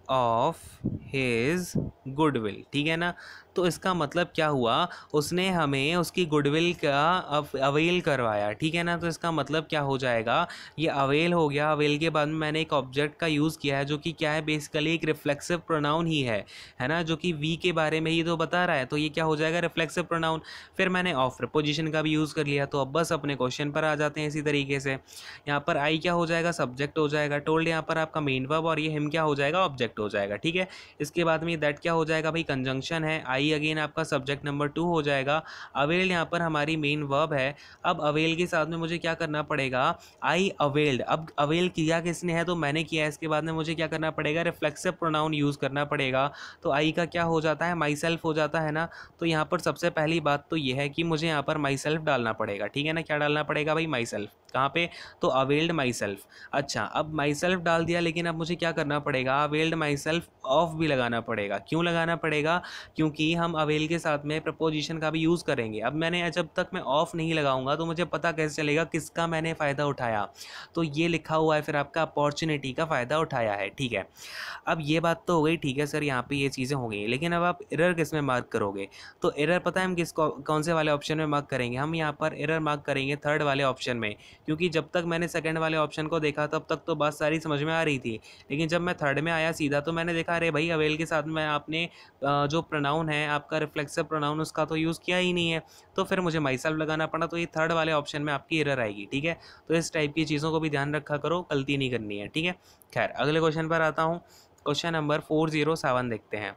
of his goodwill, ठीक है ना। तो इसका मतलब क्या हुआ, उसने हमें उसकी गुडविल का अवेल करवाया, ठीक है ना। तो इसका मतलब क्या हो जाएगा, ये अवेल हो गया। अवेल के बाद में मैंने एक ऑब्जेक्ट का यूज़ किया है जो कि क्या है, बेसिकली एक रिफ्लेक्सिव प्रोनाउन ही है ना, जो कि वी के बारे में ही तो बता रहा है। तो ये क्या हो जाएगा, रिफ्लेक्सिव प्रोनाउन। फिर मैंने ऑफ प्रपोजिशन का भी यूज़ कर लिया। तो अब बस अपने क्वेश्चन पर आ जाते हैं इसी तरीके से। यहाँ पर आई क्या हो जाएगा, सब्जेक्ट हो जाएगा। टोल्ड यहाँ पर आपका मेन वर्ब, और ये हिम क्या हो जाएगा, ऑब्जेक्ट हो जाएगा, ठीक है। इसके बाद में दैट क्या हो जाएगा भाई, कंजंक्शन है। आई अगेन आपका सब्जेक्ट नंबर 2 हो जाएगा। अवेल यहाँ पर हमारी मेन वर्ब है। अब अवेल के साथ में मुझे क्या करना पड़ेगा, आई अवेल्ड। अब अवेल किया किसने है, तो मैंने किया है। इसके बाद में मुझे क्या करना पड़ेगा, रिफ्लेक्सिव प्रोनाउन यूज़ करना पड़ेगा। तो आई का क्या हो जाता है, माई सेल्फ हो जाता है ना। तो यहाँ पर सबसे पहली बात तो ये है कि मुझे यहाँ पर माई सेल्फ डालना पड़ेगा, ठीक है ना। क्या डालना पड़ेगा भाई, माई सेल्फ। कहाँ पे, तो अवेल्ड माई सेल्फ। अच्छा, अब माई सेल्फ डाल दिया, लेकिन अब मुझे क्या करना पड़ेगा, अवेल्ड माई सेल्फ ऑफ भी लगाना पड़ेगा। क्यों लगाना पड़ेगा, क्योंकि हम अवेल के साथ में प्रपोजिशन का भी यूज़ करेंगे। अब मैंने, जब तक मैं ऑफ नहीं लगाऊंगा तो मुझे पता कैसे चलेगा किसका मैंने फ़ायदा उठाया। तो ये लिखा हुआ है, फिर आपका अपॉर्चुनिटी का फ़ायदा उठाया है, ठीक है। अब ये बात तो हो गई, ठीक है सर, यहाँ पे ये चीज़ें हो गई, लेकिन अब आप एरर किस में मार्क करोगे, तो एरर पता है हम कौन से वाले ऑप्शन में मार्क करेंगे, हम यहाँ पर एरर मार्क करेंगे थर्ड वाले ऑप्शन में। क्योंकि जब तक मैंने सेकंड वाले ऑप्शन को देखा तब तक तो बात सारी समझ में आ रही थी, लेकिन जब मैं थर्ड में आया सीधा तो मैंने देखा, अरे भाई अवेल के साथ में आपने जो प्रोनाउन है आपका रिफ्लेक्सिव प्रोनाउन, उसका तो यूज़ किया ही नहीं है। तो फिर मुझे माई सेल्फ लगाना पड़ा। तो ये थर्ड वाले ऑप्शन में आपकी एरर आएगी, ठीक है। तो इस टाइप की चीज़ों को भी ध्यान रखा करो, गलती नहीं करनी है, ठीक है। खैर, अगले क्वेश्चन पर आता हूँ। क्वेश्चन नंबर 407 देखते हैं।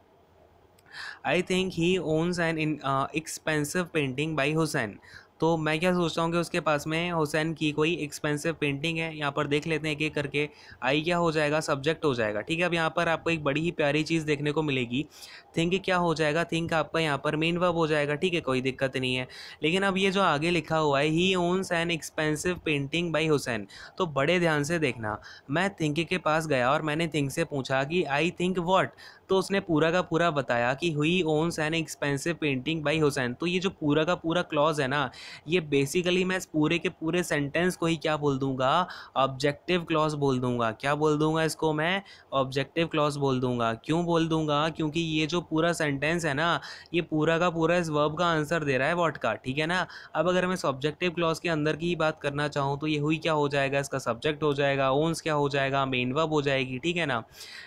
I think he owns an expensive painting by Hussain. तो मैं क्या सोचता हूँ कि उसके पास में हुसैन की कोई एक्सपेंसिव पेंटिंग है। यहाँ पर देख लेते हैं एक एक करके। आई क्या हो जाएगा, सब्जेक्ट हो जाएगा, ठीक है। अब यहाँ पर आपको एक बड़ी ही प्यारी चीज़ देखने को मिलेगी। थिंक क्या हो जाएगा, थिंक आपका यहाँ पर मेन वर्ब हो जाएगा, ठीक है, कोई दिक्कत नहीं है। लेकिन अब ये जो आगे लिखा हुआ है, he owns an expensive painting by Hussain, तो बड़े ध्यान से देखना। मैं थिंक के पास गया और मैंने थिंक से पूछा कि आई थिंक व्हाट, तो उसने पूरा का पूरा बताया कि he owns an expensive painting by Hussain. तो ये जो पूरा का पूरा क्लॉज है ना, ये बेसिकली मैं इस पूरे के पूरे सेंटेंस को ही क्या बोल दूंगा, ऑब्जेक्टिव क्लॉज बोल दूंगा। क्या बोल दूंगा इसको मैं, ऑब्जेक्टिव क्लॉज बोल दूंगा। क्यों बोल दूंगा, क्योंकि ये जो पूरा सेंटेंस है ना, ये पूरा का पूरा इस वर्ब का आंसर दे रहा है, व्हाट का, ठीक है ना। अब अगर मैं इस ऑब्जेक्टिव क्लॉज के अंदर की ही बात करना चाहूँ तो ये हुई क्या हो जाएगा, इसका सब्जेक्ट हो जाएगा, ओन्स क्या हो जाएगा, मेन वर्ब हो जाएगी, ठीक है ना।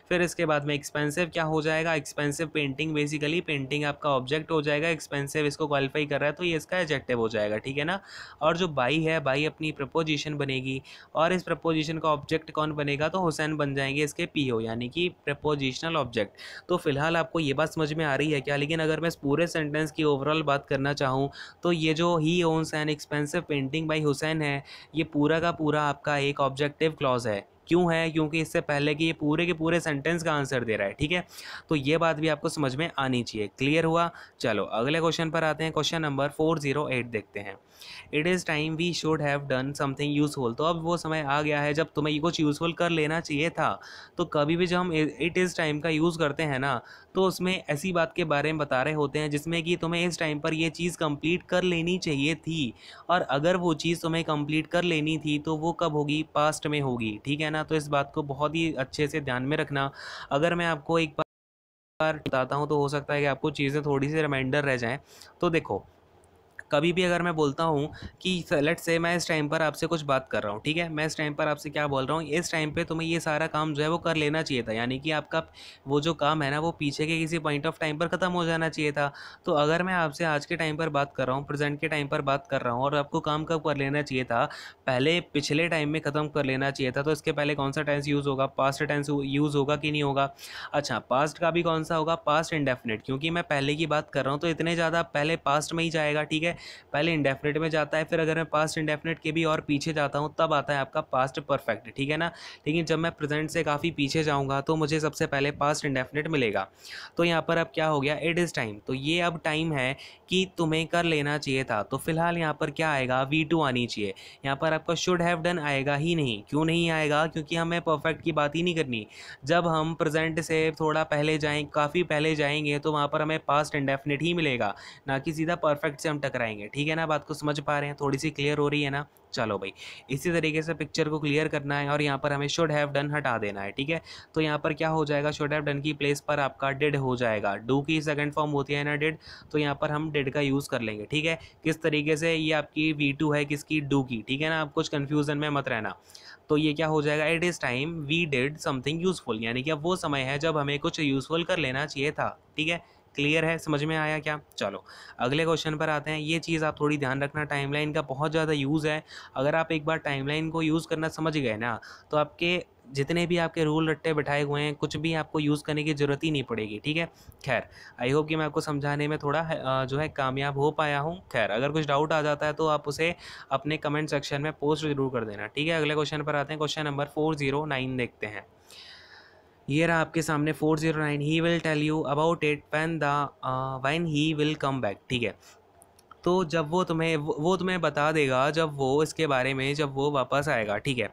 फिर इसके बाद में एक्सपेंसिव क्या हो जाएगा, एक्सपेंसिव पेंटिंग, बेसिकली पेंटिंग आपका ऑब्जेक्ट हो जाएगा, एक्सपेंसिव इसको क्वालिफाई कर रहा है तो ये इसका एडजेक्टिव हो जाएगा, ठीक है ना। और जो बाई है, बाई अपनी प्रपोजिशन बनेगी, और इस प्रपोजिशन का ऑब्जेक्ट कौन बनेगा, तो हुसैन बन जाएंगे इसके पीओ, यानी कि प्रपोजिशनल ऑब्जेक्ट। तो फिलहाल आपको ये बात समझ में आ रही है क्या, लेकिन अगर मैं इस पूरे सेंटेंस की ओवरऑल बात करना चाहूँ तो ये जो he owns an expensive painting by Husain है, ये पूरा का पूरा आपका एक ऑब्जेक्टिव क्लॉज है। क्यों है? क्योंकि इससे पहले कि ये पूरे के पूरे सेंटेंस का आंसर दे रहा है, ठीक है। तो ये बात भी आपको समझ में आनी चाहिए। क्लियर हुआ? चलो अगले क्वेश्चन पर आते हैं। क्वेश्चन नंबर 408 देखते हैं। It is time we should have done something useful. तो अब वो समय आ गया है जब तुम्हें कुछ यूजफुल कर लेना चाहिए था। तो कभी भी जब हम इट इज़ टाइम का यूज़ करते हैं ना, तो उसमें ऐसी बात के बारे में बता रहे होते हैं जिसमें कि तुम्हें इस टाइम पर ये चीज़ कंप्लीट कर लेनी चाहिए थी। और अगर वो चीज़ तुम्हें कंप्लीट कर लेनी थी तो वो कब होगी? पास्ट में होगी, ठीक है ना। तो इस बात को बहुत ही अच्छे से ध्यान में रखना। अगर मैं आपको एक बार बताता हूँ तो हो सकता है कि आपको चीज़ें थोड़ी सी रिमाइंडर रह जाएं। तो देखो, कभी भी अगर मैं बोलता हूँ कि लेट्स से मैं इस टाइम पर आपसे कुछ बात कर रहा हूँ, ठीक है। मैं इस टाइम पर आपसे क्या बोल रहा हूँ, इस टाइम पे तुम्हें ये सारा काम जो है वो कर लेना चाहिए था, यानी कि आपका वो जो काम है ना वो पीछे के किसी पॉइंट ऑफ टाइम पर ख़त्म हो जाना चाहिए था। तो अगर मैं आपसे आज के टाइम पर बात कर रहा हूँ, प्रेजेंट के टाइम पर बात कर रहा हूँ, और आपको काम कब कर लेना चाहिए था? पहले पिछले टाइम में ख़त्म कर लेना चाहिए था। तो इसके पहले कौन सा टेंस यूज़ होगा? पास्ट टेंस यूज़ होगा कि नहीं होगा? अच्छा, पास्ट का भी कौन सा होगा? पास्ट इंडेफिनिट, क्योंकि मैं पहले की बात कर रहा हूँ तो इतने ज़्यादा पहले पास्ट में ही जाएगा, ठीक है। पहले इंडेफिनिट में जाता है, फिर अगर मैं पास्ट इंडेफिनिट के भी और पीछे जाता हूँ तब आता है आपका पास्ट परफेक्ट, ठीक है ना। लेकिन जब मैं प्रेजेंट से काफ़ी पीछे जाऊँगा तो मुझे सबसे पहले पास्ट इंडेफिनिट मिलेगा। तो यहाँ पर अब क्या हो गया? It is time. तो ये अब टाइम है कि तुम्हें कर लेना चाहिए था। तो फिलहाल यहाँ पर क्या आएगा? V2 आनी चाहिए। यहाँ पर आपका शुड हैव डन आएगा ही नहीं। क्यों नहीं आएगा? क्योंकि हमें परफेक्ट की बात ही नहीं करनी। जब हम प्रेजेंट से थोड़ा पहले जाएँ, काफ़ी पहले जाएंगे, तो वहाँ पर हमें पास्ट इंडेफिनिट ही मिलेगा, ना कि सीधा परफेक्ट से हम टकराएंगे, ठीक है ना। बात को समझ पा रहे हैं? थोड़ी सी क्लियर हो रही है ना? चलो भाई, इसी तरीके से पिक्चर को क्लियर करना है और यहाँ पर हमें शुड हैव डन हटा देना है, ठीक है। तो यहाँ पर क्या हो जाएगा? शुड हैव डन की प्लेस पर आपका डिड हो जाएगा। डू की सेकंड फॉर्म होती है ना डिड, तो यहाँ पर हम डिड का यूज़ कर लेंगे, ठीक है। किस तरीके से? ये आपकी V2 है, किसकी? डू की, ठीक है ना। आप कुछ कन्फ्यूज़न में मत रहना। तो ये क्या हो जाएगा? It is time we did something useful, यानी कि अब वो समय है जब हमें कुछ यूज़फुल कर लेना चाहिए था, ठीक है। क्लियर है? समझ में आया क्या? चलो अगले क्वेश्चन पर आते हैं। ये चीज़ आप थोड़ी ध्यान रखना, टाइमलाइन का बहुत ज़्यादा यूज़ है। अगर आप एक बार टाइमलाइन को यूज़ करना समझ गए ना, तो आपके जितने भी आपके रूल रट्टे बिठाए हुए हैं, कुछ भी आपको यूज़ करने की ज़रूरत ही नहीं पड़ेगी, ठीक है। खैर, आई होप कि मैं आपको समझाने में थोड़ा जो है कामयाब हो पाया हूँ। खैर, अगर कुछ डाउट आ जाता है तो आप उसे अपने कमेंट सेक्शन में पोस्ट ज़रूर कर देना, ठीक है। अगले क्वेश्चन पर आते हैं। क्वेश्चन नंबर 409 देखते हैं। ये रहा आपके सामने 409। He will tell you about it when he will come back, ठीक है। तो जब वो तुम्हें बता देगा जब वो इसके बारे में जब वो वापस आएगा, ठीक है।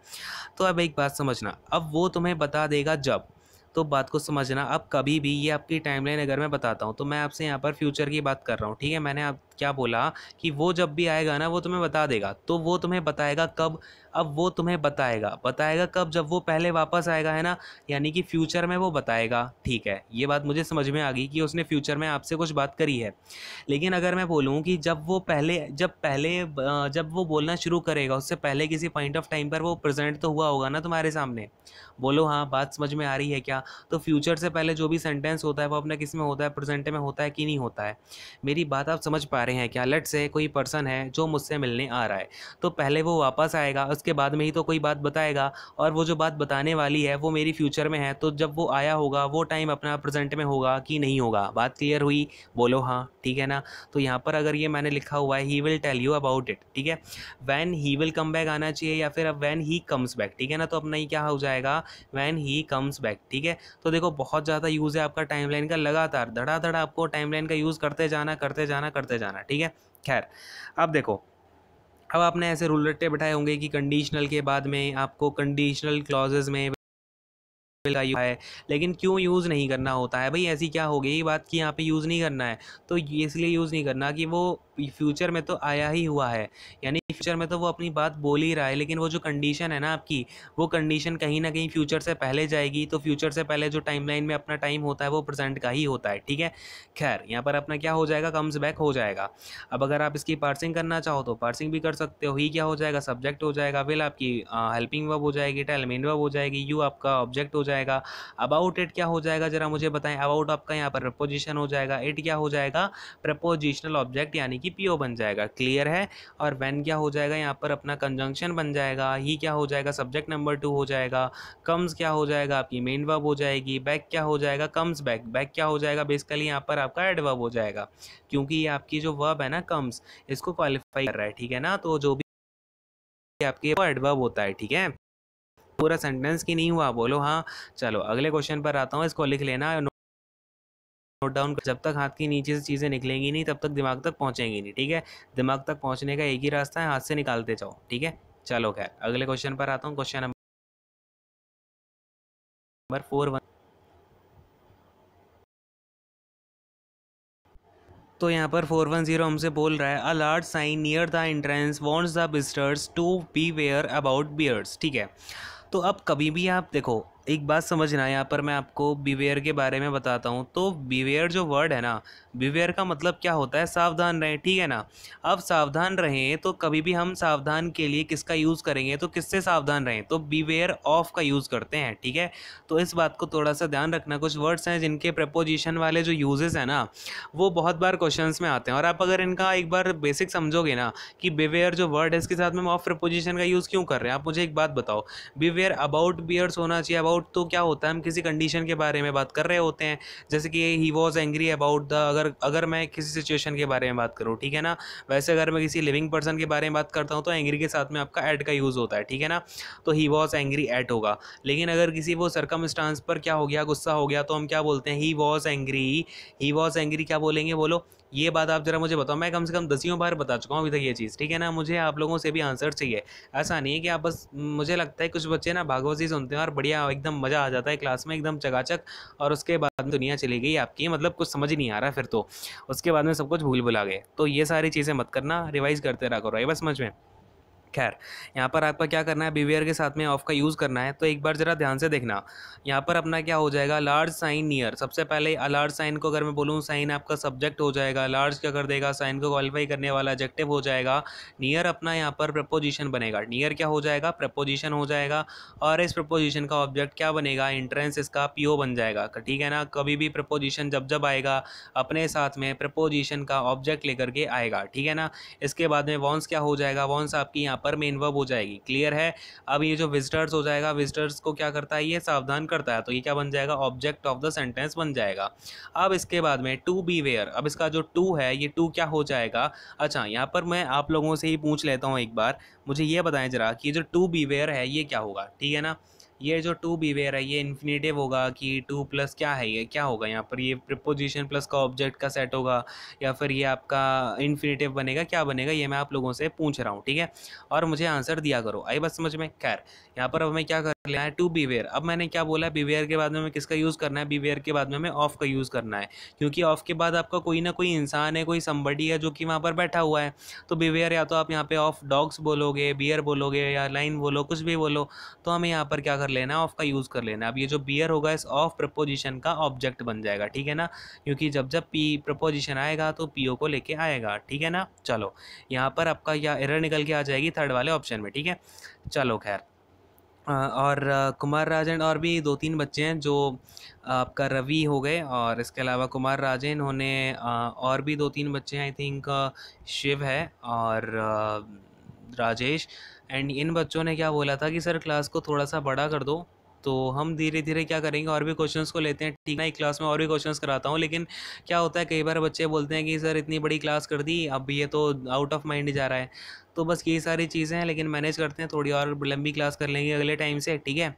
तो अब एक बात समझना, अब वो तुम्हें बता देगा जब, तो बात को समझना। अब कभी भी ये आपकी टाइमलाइन अगर मैं बताता हूँ तो मैं आपसे यहाँ पर फ्यूचर की बात कर रहा हूँ, ठीक है। मैंने आप क्या बोला कि वो जब भी आएगा ना वो तुम्हें बता देगा, तो वो तुम्हें बताएगा कब? अब वो तुम्हें बताएगा कब? जब वो पहले वापस आएगा, है ना। यानी कि फ्यूचर में वो बताएगा, ठीक है। ये बात मुझे समझ में आ गई कि उसने फ्यूचर में आपसे कुछ बात करी है। लेकिन अगर मैं बोलूँ कि जब वो बोलना शुरू करेगा उससे पहले किसी पॉइंट ऑफ टाइम पर वो प्रेजेंट तो हुआ होगा ना तुम्हारे सामने। बोलो हाँ, बात समझ में आ रही है क्या? तो फ्यूचर से पहले जो भी सेंटेंस होता है वो अपने किस में होता है? प्रेजेंट में होता है कि नहीं होता है? मेरी बात आप समझ पा रहे हैं क्या? लेट्स से कोई पर्सन है जो मुझसे मिलने आ रहा है, तो पहले वो वापस आएगा, उसके बाद में ही तो कोई बात बताएगा, और वो जो बात बताने वाली है वो मेरी फ्यूचर में है। तो जब वो आया होगा वो टाइम अपना प्रेजेंट में होगा कि नहीं होगा? बात क्लियर हुई? बोलो हाँ, ठीक है ना। तो यहाँ पर अगर ये मैंने लिखा हुआ है he will tell you about it, ठीक है, when he will come back आना चाहिए, या फिर अब वैन ही कम्स बैक, ठीक है ना। तो अपना ही क्या हो जाएगा? वैन ही कम्स बैक, ठीक है। तो देखो, बहुत ज़्यादा यूज़ है आपका टाइमलाइन का, लगातार धड़ाधड़ आपको टाइमलाइन का यूज़ करते जाना करते जाना करते जाना, ठीक है। खैर, अब देखो, अब आपने ऐसे रूल रट्टे बिठाए होंगे कि कंडीशनल के बाद में आपको कंडीशनल क्लॉजेज में का यूज़ है, लेकिन क्यों यूज़ नहीं करना होता है भाई? ऐसी क्या हो गई बात कि यहाँ पे यूज़ नहीं करना है? तो ये इसलिए यूज़ नहीं करना कि वो फ्यूचर में तो आया ही हुआ है, यानी फ्यूचर में तो वो अपनी बात बोल ही रहा है, लेकिन वो जो कंडीशन है ना आपकी, वो कंडीशन कहीं ना कहीं फ्यूचर से पहले जाएगी। तो फ्यूचर से पहले जो टाइमलाइन में अपना टाइम होता है वो प्रेजेंट का ही होता है, ठीक है। खैर, यहाँ पर अपना क्या हो जाएगा? कम्स बैक हो जाएगा। अब अगर आप इसकी पार्सिंग करना चाहो तो पार्सिंग भी कर सकते हो। ही क्या हो जाएगा? सब्जेक्ट हो जाएगा। विल आपकी हेल्पिंग वर्ब हो जाएगी। टेल मेन वर्ब हो जाएगी। यू आपका ऑब्जेक्ट हो जाएगा। अबाउट इट क्या हो जाएगा? जरा मुझे बताएं। अबाउट आपका यहाँ पर प्रपोजिशन हो जाएगा। इट क्या हो जाएगा? प्रपोजिशनल ऑब्जेक्ट, यानी कि पीओ बन जाएगा। क्लियर है? और व्हेन क्या हो जाएगा? यहाँ पर अपना कंजंक्शन बन जाएगा। ही क्या हो जाएगा? सब्जेक्ट नंबर 2 हो जाएगा। कम्स क्या हो जाएगा? आपकी मेन वर्ब हो जाएगी। बैक क्या हो जाएगा? Comes back. बैक क्या हो जाएगा? बेसिकली यहाँ पर आपका एडवर्ब हो जाएगा, क्योंकि ये आपकी जो वर्ब है ना कम्स, इसको क्वालिफाई कर रहा है, ठीक है ना। तो जो भी आपके वो एडवर्ब होता है, ठीक है। पूरा सेंटेंस की नहीं हुआ बोलो हाँ। चलो अगले क्वेश्चन पर आता हूँ, इसको लिख लेना, नोट डाउन। जब तक हाथ के नीचे से चीज़ें निकलेंगी नहीं तब तक दिमाग तक पहुँचेंगी नहीं, ठीक है। दिमाग तक पहुँचने का एक ही रास्ता है, हाथ से निकालते जाओ, ठीक है। चलो खैर अगले क्वेश्चन पर आता हूँ, क्वेश्चन नंबर 4। तो यहाँ पर 410 हमसे बोल रहा है, a large sign near the entrance wants the visitors to beware about beards, ठीक है। तो अब कभी भी आप देखो, एक बात समझना, यहाँ पर मैं आपको बीवेयर के बारे में बताता हूँ। तो बीवेयर जो वर्ड है ना, बीवेयर का मतलब क्या होता है, सावधान रहें, ठीक है ना। अब सावधान रहें तो कभी भी हम सावधान के लिए किसका यूज़ करेंगे, तो किससे सावधान रहें, तो बीवेयर ऑफ का यूज़ करते हैं, ठीक है। तो इस बात को थोड़ा सा ध्यान रखना। कुछ वर्ड्स हैं जिनके प्रपोजिशन वाले जो यूजेस हैं ना, वो बहुत बार क्वेश्चंस में आते हैं, और आप अगर इनका एक बार बेसिक समझोगे ना कि बीवेयर जो वर्ड है इसके साथ में हम ऑफ प्रपोजिशन का यूज़ क्यों कर रहे हैं। आप मुझे एक बात बताओ, बीवेयर अबाउट बियर्स होना चाहिए। अबाउट तो क्या होता है, हम किसी कंडीशन के बारे में बात कर रहे होते हैं, जैसे कि he was angry about the, अगर अगर मैं किसी सिचुएशन के बारे में बात करूँ, ठीक है ना। वैसे अगर मैं किसी लिविंग पर्सन के बारे में बात करता हूँ तो एंग्री के साथ में आपका एट का यूज़ होता है, ठीक है ना। तो ही वॉज एंग्री एट होगा। लेकिन अगर किसी वो सरकमस्टांस पर क्या हो गया, गुस्सा हो गया, तो हम क्या बोलते हैं, he was angry. He was angry क्या बोलेंगे बोलो, ये बात आप जरा मुझे बताओ। मैं कम से कम 10 बार बता चुका हूँ अभी तक ये चीज़, ठीक है ना। मुझे आप लोगों से भी आंसर चाहिए। ऐसा नहीं है कि आप बस, मुझे लगता है कुछ बच्चे ना भागवत सुनते हैं और बढ़िया एकदम मज़ा आ जाता है क्लास में एकदम चकाचक, और उसके बाद दुनिया चली गई आपकी, मतलब कुछ समझ ही नहीं आ रहा फिर तो उसके बाद में सब कुछ भूल भुला गए। तो ये सारी चीज़ें मत करना, रिवाइज करते रहा करो, ये बस समझ में। खैर, यहाँ पर आपका क्या करना है, बिवेयर के साथ में ऑफ का यूज़ करना है। तो एक बार ज़रा ध्यान से देखना, यहाँ पर अपना क्या हो जाएगा, लार्ज साइन नियर। सबसे पहले अ लार्ज साइन को अगर मैं बोलूँ, साइन आपका सब्जेक्ट हो जाएगा, लार्ज क्या कर देगा, साइन को क्वालिफाई करने वाला एडजेक्टिव हो जाएगा। नियर अपना यहाँ पर प्रपोजिशन बनेगा, नियर क्या हो जाएगा, प्रपोजिशन हो जाएगा। और इस प्रपोजिशन का ऑब्जेक्ट क्या बनेगा, इंट्रेंस इसका पीओ बन जाएगा, ठीक है ना। कभी भी प्रपोजिशन जब जब आएगा अपने साथ में प्रपोजिशन का ऑब्जेक्ट लेकर के आएगा, ठीक है ना। इसके बाद में वॉन्स क्या हो जाएगा, वॉन्स आपकी यहाँ पर मेन वर्ब हो जाएगी, क्लियर है। अब ये जो विजिटर्स हो जाएगा, विजिटर्स को क्या करता है, ये सावधान करता है, तो ये क्या बन जाएगा, ऑब्जेक्ट ऑफ द सेंटेंस बन जाएगा। अब इसके बाद में टू बी वेयर, अब इसका जो टू है ये टू क्या हो जाएगा। अच्छा, यहाँ पर मैं आप लोगों से ही पूछ लेता हूँ एक बार, मुझे ये बताएं जरा कि जो टू बी वेयर है ये क्या होगा, ठीक है ना। ये जो टू बी वेयर है ये इन्फिनेटिव होगा कि टू प्लस क्या है, ये क्या होगा, यहाँ पर ये प्रिपोजिशन प्लस का ऑब्जेक्ट का सेट होगा, या फिर ये आपका इन्फिनेटिव बनेगा, क्या बनेगा, ये मैं आप लोगों से पूछ रहा हूँ, ठीक है। और मुझे आंसर दिया करो, आई बात समझ में। खैर, यहाँ पर अब हमें क्या कर लेना है, टू बीवेयर। अब मैंने क्या बोला, बीवेयर के बाद में हमें किसका यूज़ करना है, बीवेयर के बाद में हमें ऑफ का यूज़ करना है, क्योंकि ऑफ के बाद आपका कोई ना कोई इंसान है, कोई समबडी है जो कि वहाँ पर बैठा हुआ है। तो बीवेयर या तो आप यहाँ पे ऑफ डॉग्स बोलोगे, बियर बोलोगे, या लाइन बोलो, कुछ भी बोलो, तो हमें यहाँ पर क्या कर लेना है, ऑफ का यूज़ कर लेना है। अब ये जो बियर होगा इस ऑफ प्रपोजिशन का ऑब्जेक्ट बन जाएगा, ठीक है ना, क्योंकि जब जब पी प्रपोजिशन आएगा तो पीओ को लेके आएगा, ठीक है ना। चलो, यहाँ पर आपका या एरर निकल के आ जाएगी थर्ड वाले ऑप्शन में, ठीक है। चलो खैर, और कुमार राजन और भी 2-3 बच्चे हैं जो आपका रवि हो गए, और इसके अलावा कुमार राजन होने और भी 2-3 बच्चे हैं, आई थिंक शिव है और राजेश। एंड इन बच्चों ने क्या बोला था कि सर क्लास को थोड़ा सा बड़ा कर दो। तो हम धीरे धीरे क्या करेंगे, और भी क्वेश्चंस को लेते हैं, ठीक है। एक क्लास में और भी क्वेश्चंस कराता हूँ, लेकिन क्या होता है कई बार बच्चे बोलते हैं कि सर इतनी बड़ी क्लास कर दी, अब ये तो आउट ऑफ माइंड जा रहा है। तो बस यही सारी चीज़ें हैं, लेकिन मैनेज करते हैं, थोड़ी और लंबी क्लास कर लेंगे अगले टाइम से, ठीक है।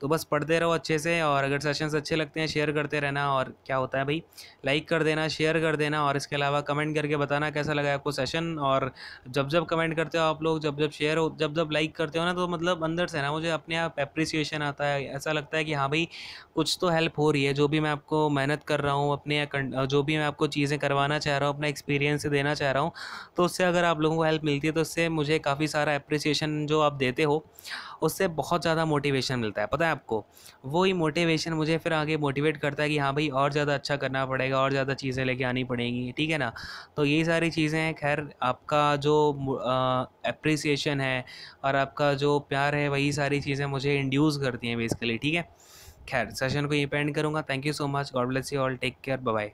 तो बस पढ़ते रहो अच्छे से, और अगर सेशंस अच्छे लगते हैं शेयर करते रहना, और क्या होता है भाई, लाइक कर देना, शेयर कर देना, और इसके अलावा कमेंट करके बताना कैसा लगा आपको सेशन। और जब जब कमेंट करते हो आप लोग, जब जब शेयर हो, जब जब लाइक करते हो ना, तो मतलब अंदर से ना मुझे अपने आप एप्रिसिएशन आता है, ऐसा लगता है कि हाँ भाई कुछ तो हेल्प हो रही है, जो भी मैं आपको मेहनत कर रहा हूँ अपने, जो भी मैं आपको चीज़ें करवाना चाह रहा हूँ, अपना एक्सपीरियंस से देना चाह रहा हूँ, तो उससे अगर आप लोगों को हेल्प मिलती है तो उससे मुझे काफ़ी सारा एप्रिसिएशन जो आप देते हो उससे बहुत ज़्यादा मोटिवेशन मिलता है, पता है आपको। वही मोटिवेशन मुझे फिर आगे मोटिवेट करता है कि हाँ भाई और ज़्यादा अच्छा करना पड़ेगा, और ज़्यादा चीज़ें लेके आनी पड़ेंगी, ठीक है ना। तो यही सारी चीज़ें हैं। खैर, आपका जो एप्रिसिएशन है और आपका जो प्यार है, वही सारी चीज़ें मुझे इंड्यूस करती हैं बेसिकली, ठीक है। खैर, सेशन को यहीं पे एंड करूँगा। Thank you so much, God bless you all, take care, bye bye.